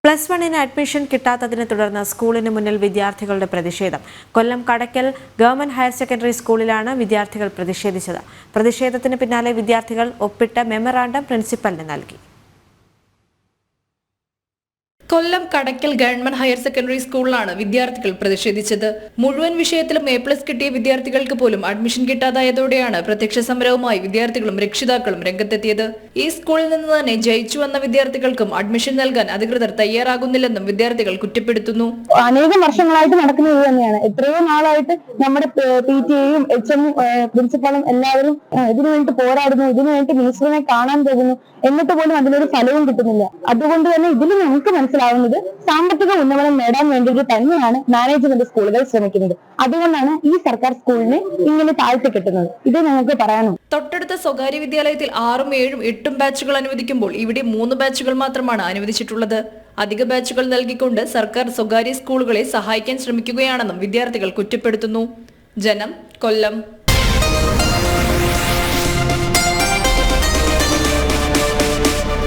+1 admission കിട്ടാത്തതിനെ തുടർന്ന് സ്കൂളിന് മുന്നിൽ വിദ്യാർത്ഥികളുടെ പ്രതിഷേധം. കൊല്ലം കടയ്ക്കൽ ഗവൺമെന്റ് ഹയർ സെക്കൻഡറി സ്കൂളിലാണ് വിദ്യാർത്ഥികൾ പ്രതിഷേധിച്ചത്. പ്രതിഷേധത്തിന് പിന്നാലെ വിദ്യാർത്ഥികൾ ഒപ്പിട്ട മെമ്മറാണ്ടം പ്രിൻസിപ്പലിന് നൽകി. കൊല്ലം കടയ്ക്കൽ ഗവൺമെന്റ് ഹയർ സെക്കൻഡറി സ്കൂളിലാണ് വിദ്യാർത്ഥികൾ പ്രതിഷേധിച്ചത്. മുഴുവൻ വിഷയത്തിലും A+ കിട്ടിയ വിദ്യാർത്ഥികൾക്ക് പോലും അഡ്മിഷൻ കിട്ടാതായതോടെയാണ് പ്രത്യക്ഷ സമരവുമായി വിദ്യാർത്ഥികളും രക്ഷിതാക്കളും രംഗത്തെത്തിയത്. ഈ സ്കൂളിൽ നിന്ന് തന്നെ ജയിച്ചു വന്ന വിദ്യാർത്ഥികൾക്കും അഡ്മിഷൻ നൽകാൻ അധികൃതർ തയ്യാറാകുന്നില്ലെന്നും വിദ്യാർത്ഥികൾ കുറ്റപ്പെടുത്തുന്നു. അനേകം വർഷങ്ങളായിട്ട് നടക്കുന്നത് ഇത് തന്നെയാണ്. എത്രയോ നാളായിട്ട് നമ്മുടെ PTA-യും HM പ്രിൻസിപ്പളും എല്ലാവരും ഇതിനുവേണ്ടി പോരാടുന്നു, ഇതിനുവേണ്ടി മിനിസ്റ്ററിനെ കാണാൻ പോകുന്നു, എന്നിട്ട് പോലും അതിലൊരു ഫലവും കിട്ടുന്നില്ല. അതുകൊണ്ട് തന്നെ ഇതിൽ നമുക്ക് മനസ്സിലാവുന്നത് സാമ്പത്തിക ഉന്നമനം നേടാൻ വേണ്ടിയിട്ട് തന്നെയാണ് മാനേജ്മെന്റ് സ്കൂളുകൾ ശ്രമിക്കുന്നത്. അതുകൊണ്ടാണ് ഈ സർക്കാർ സ്കൂളിനെ ഇങ്ങനെ താഴ്ത്തി കെട്ടുന്നത്. ഇത് ഞങ്ങൾക്ക് പറയാനും. തൊട്ടടുത്ത സ്വകാര്യ വിദ്യാലയത്തിൽ 6ഉം 7ഉം 8ഉം ബാച്ചുകൾ അനുവദിക്കുമ്പോൾ ഇവിടെ 3 ബാച്ചുകൾ മാത്രമാണ് അനുവദിച്ചിട്ടുള്ളത്. അധിക ബാച്ചുകൾ നൽകിക്കൊണ്ട് സർക്കാർ സ്വകാര്യ സ്കൂളുകളെ സഹായിക്കാൻ ശ്രമിക്കുകയാണെന്നും വിദ്യാർത്ഥികൾ കുറ്റപ്പെടുത്തുന്നു. ജനം, കൊല്ലം.